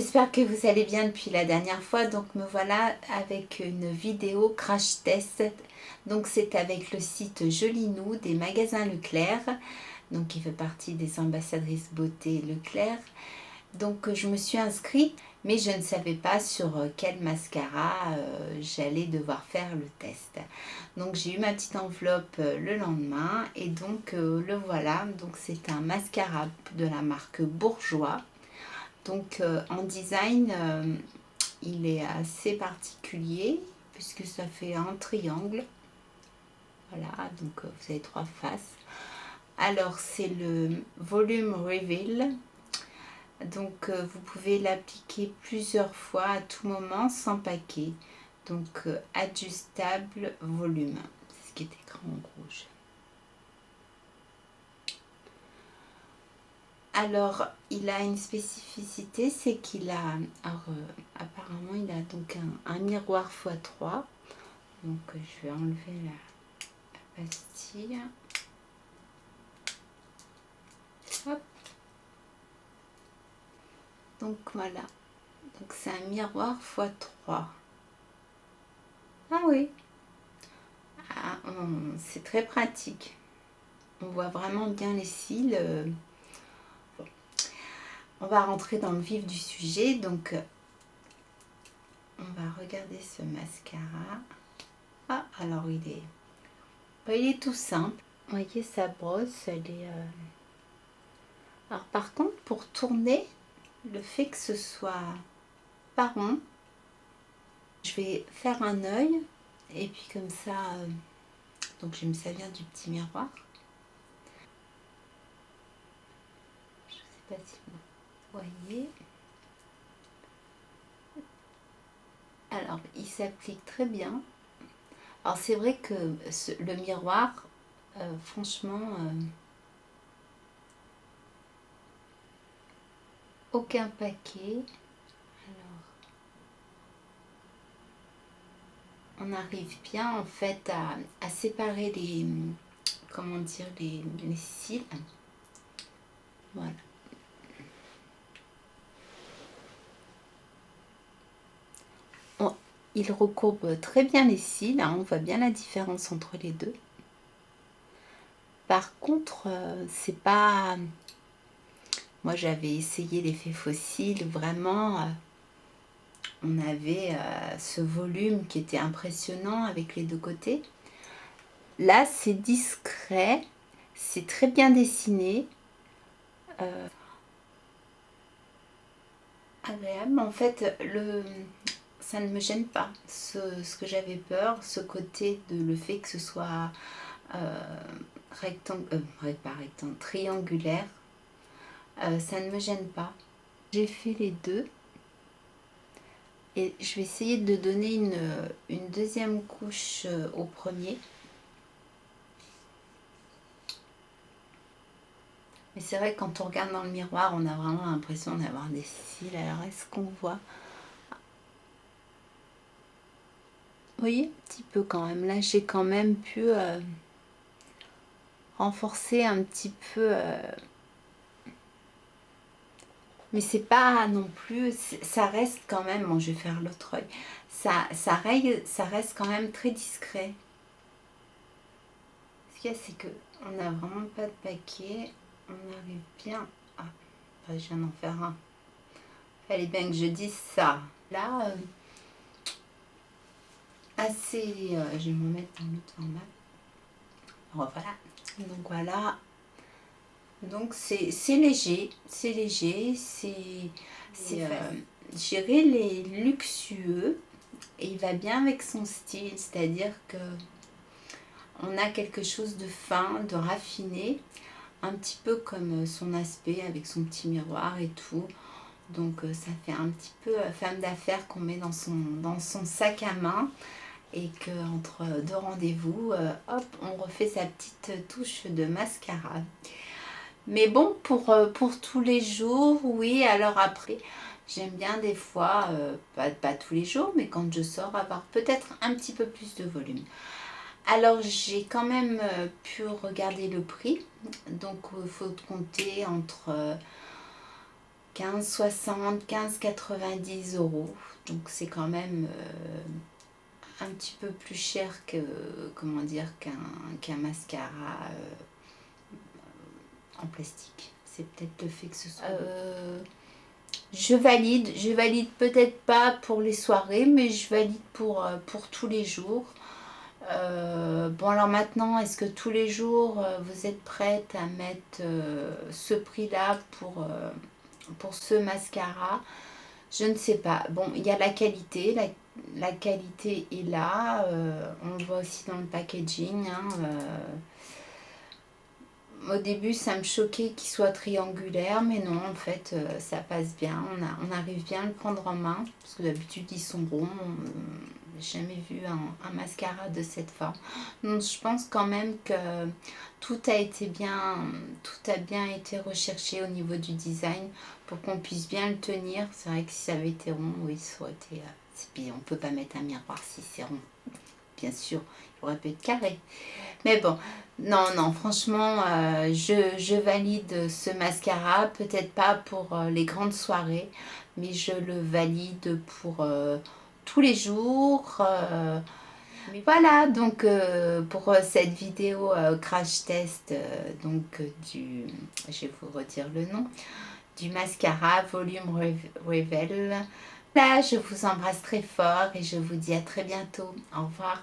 j'espère que vous allez bien depuis la dernière fois. Donc me voilà avec une vidéo crash test. Donc c'est avec le site Jolinou des magasins Leclerc. Donc qui fait partie des ambassadrices beauté Leclerc. Donc je me suis inscrite, mais je ne savais pas sur quel mascara j'allais devoir faire le test. Donc j'ai eu ma petite enveloppe le lendemain et donc le voilà. Donc c'est un mascara de la marque Bourjois. Donc en design, il est assez particulier puisque ça fait un triangle. Voilà, donc vous avez 3 faces. Alors c'est le volume Reveal. Donc vous pouvez l'appliquer plusieurs fois à tout moment sans paquet. Donc adjustable volume, c'est ce qui est écrit en rouge. Alors il a une spécificité, c'est qu'il a, apparemment il a donc un miroir x3. Donc je vais enlever la pastille. Hop. Donc voilà, donc c'est un miroir x3. Ah oui, c'est très pratique. On voit vraiment bien les cils. Bon. On va rentrer dans le vif du sujet. Donc on va regarder ce mascara. Ah, alors il est tout simple. Vous voyez sa brosse, elle est... Alors par contre, pour tourner, le fait que ce soit pas rond, je vais faire un œil et puis comme ça, donc je vais me servir du petit miroir. Je sais pas si vous voyez. Alors il s'applique très bien. Alors c'est vrai que le miroir, franchement, aucun paquet. On arrive bien en fait à séparer les, comment dire, les cils. Voilà. Il recourbe très bien les cils, hein, on voit bien la différence entre les deux. Par contre, c'est pas... Moi j'avais essayé l'effet fossile, vraiment, on avait ce volume qui était impressionnant avec les deux côtés. Là c'est discret, c'est très bien dessiné. Agréable, en fait, ça ne me gêne pas. Ce que j'avais peur, ce côté de le fait que ce soit triangulaire, ça ne me gêne pas. J'ai fait les deux et je vais essayer de donner une deuxième couche au premier. Mais c'est vrai que quand on regarde dans le miroir, on a vraiment l'impression d'avoir des cils. Alors est-ce qu'on voit? Vous voyez, un petit peu quand même. Là, j'ai quand même pu renforcer un petit peu. Mais c'est pas non plus. Ça reste quand même. Bon, je vais faire l'autre œil. Ça reste quand même très discret. Ce qu'il y a, c'est qu'on n'a vraiment pas de paquet. On arrive bien. Ah, je viens d'en faire un. Fallait bien que je dise ça. Là, assez. Je vais me mettre dans l'autre format. Voilà. Donc voilà. Donc c'est léger, c'est j'irais les luxueux et il va bien avec son style, c'est-à-dire que on a quelque chose de fin, de raffiné, un petit peu comme son aspect avec son petit miroir et tout. Donc ça fait un petit peu femme d'affaires qu'on met dans son sac à main et qu'entre deux rendez-vous, hop, on refait sa petite touche de mascara. Mais bon, pour tous les jours, oui. Alors après, j'aime bien des fois, pas tous les jours, mais quand je sors, avoir peut-être un petit peu plus de volume. Alors j'ai quand même pu regarder le prix. Donc il faut compter entre 15,60, 15,90 euros. Donc c'est quand même un petit peu plus cher que, comment dire, qu'un mascara en plastique. C'est peut-être le fait que ce soit... je valide peut-être pas pour les soirées, mais je valide pour tous les jours. Bon alors maintenant, est-ce que tous les jours vous êtes prête à mettre ce prix-là pour ce mascara? Je ne sais pas. Bon, il y a la qualité, la qualité est là, on le voit aussi dans le packaging, hein, au début, ça me choquait qu'il soit triangulaire, mais non, en fait, ça passe bien. On arrive bien à le prendre en main, parce que d'habitude, ils sont ronds. J'ai jamais vu un mascara de cette forme. Donc, je pense quand même que tout a bien été recherché au niveau du design pour qu'on puisse bien le tenir. C'est vrai que si ça avait été rond, oui, ça aurait été... Puis on peut pas mettre un miroir si c'est rond. Bien sûr, il aurait pu être carré. Mais bon, non, franchement, je valide ce mascara. Peut-être pas pour les grandes soirées, mais je le valide pour tous les jours. Mais voilà, donc pour cette vidéo crash test, je vais vous redire le nom, du mascara Volume Reveal. Là, je vous embrasse très fort et je vous dis à très bientôt. Au revoir.